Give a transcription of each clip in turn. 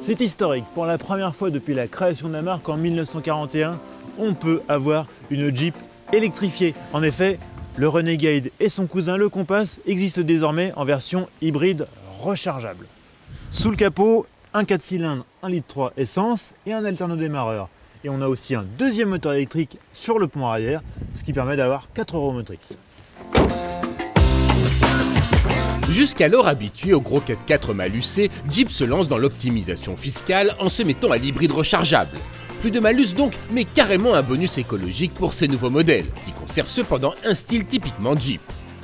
C'est historique, pour la première fois depuis la création de la marque en 1941, on peut avoir une Jeep électrifiée. En effet, le Renegade et son cousin le Compass existent désormais en version hybride rechargeable. Sous le capot, un 4 cylindres 1,3 litre essence et un alternodémarreur. Et on a aussi un deuxième moteur électrique sur le pont arrière, ce qui permet d'avoir 4 roues motrices. Jusqu'alors habitué au gros 4x4 malucé, Jeep se lance dans l'optimisation fiscale en se mettant à l'hybride rechargeable. Plus de malus donc, mais carrément un bonus écologique pour ces nouveaux modèles, qui conservent cependant un style typiquement Jeep.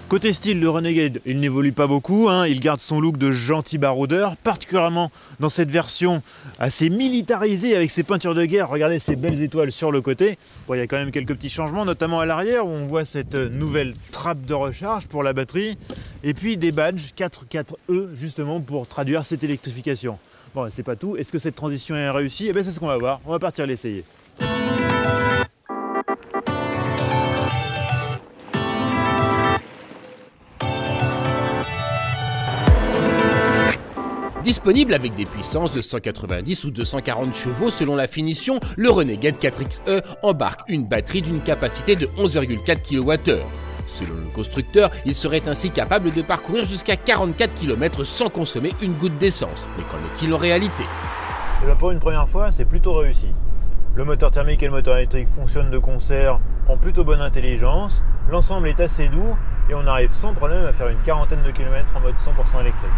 Côté style, le Renegade, il n'évolue pas beaucoup, il garde son look de gentil baroudeur, particulièrement dans cette version assez militarisée avec ses peintures de guerre. Regardez ces belles étoiles sur le côté. Bon, il y a quand même quelques petits changements, notamment à l'arrière où on voit cette nouvelle trappe de recharge pour la batterie et puis des badges 44E justement pour traduire cette électrification. Bon, c'est pas tout. Est-ce que cette transition est réussie? Eh bien, c'est ce qu'on va voir. On va partir l'essayer. Disponible avec des puissances de 190 ou 240 chevaux selon la finition, le Renegade 4xe embarque une batterie d'une capacité de 11,4 kWh. Selon le constructeur, il serait ainsi capable de parcourir jusqu'à 44 km sans consommer une goutte d'essence. Mais qu'en est-il en réalité? Et bien pour une première fois, c'est plutôt réussi. Le moteur thermique et le moteur électrique fonctionnent de concert en plutôt bonne intelligence. L'ensemble est assez doux et on arrive sans problème à faire une quarantaine de kilomètres en mode 100% électrique.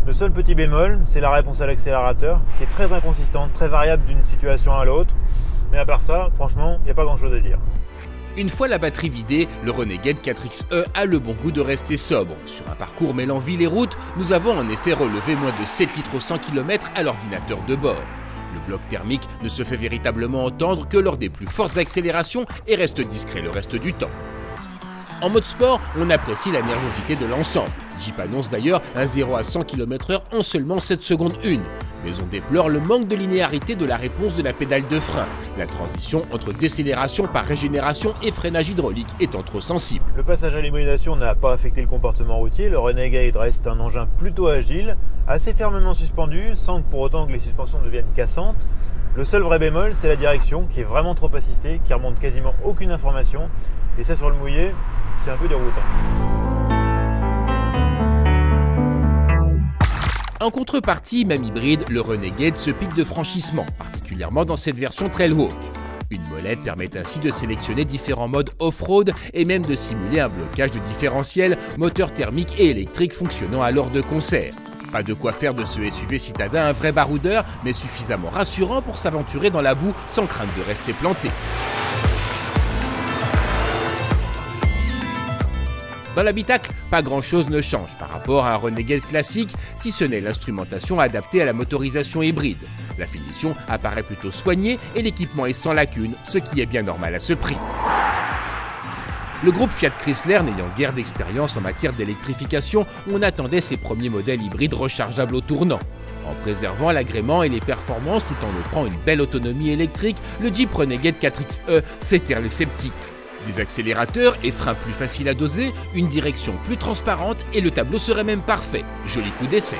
Le seul petit bémol, c'est la réponse à l'accélérateur, qui est très inconsistante, très variable d'une situation à l'autre. Mais à part ça, franchement, il n'y a pas grand chose à dire. Une fois la batterie vidée, le Renegade 4xe a le bon goût de rester sobre. Sur un parcours mêlant ville et route, nous avons en effet relevé moins de 7 litres au 100 km à l'ordinateur de bord. Le bloc thermique ne se fait véritablement entendre que lors des plus fortes accélérations et reste discret le reste du temps. En mode sport, on apprécie la nervosité de l'ensemble. Jeep annonce d'ailleurs un 0 à 100 km/h en seulement 7 secondes 1. Mais on déplore le manque de linéarité de la réponse de la pédale de frein, la transition entre décélération par régénération et freinage hydraulique étant trop sensible. Le passage à l'hybridation n'a pas affecté le comportement routier, le Renegade reste un engin plutôt agile, assez fermement suspendu, sans pour autant que les suspensions deviennent cassantes. Le seul vrai bémol, c'est la direction qui est vraiment trop assistée, qui remonte quasiment aucune information, et ça sur le mouillé, c'est un peu déroutant. En contrepartie, même hybride, le Renegade se pique de franchissement, particulièrement dans cette version Trailhawk. Une molette permet ainsi de sélectionner différents modes off-road et même de simuler un blocage de différentiel, moteur thermique et électrique fonctionnant alors de concert. Pas de quoi faire de ce SUV citadin un vrai baroudeur, mais suffisamment rassurant pour s'aventurer dans la boue sans crainte de rester planté. Dans l'habitacle, pas grand chose ne change par rapport à un Renegade classique, si ce n'est l'instrumentation adaptée à la motorisation hybride. La finition apparaît plutôt soignée et l'équipement est sans lacune, ce qui est bien normal à ce prix. Le groupe Fiat Chrysler n'ayant guère d'expérience en matière d'électrification, on attendait ses premiers modèles hybrides rechargeables au tournant. En préservant l'agrément et les performances tout en offrant une belle autonomie électrique, le Jeep Renegade 4xe fait taire les sceptiques. Des accélérateurs et freins plus faciles à doser, une direction plus transparente et le tableau serait même parfait. Joli coup d'essai.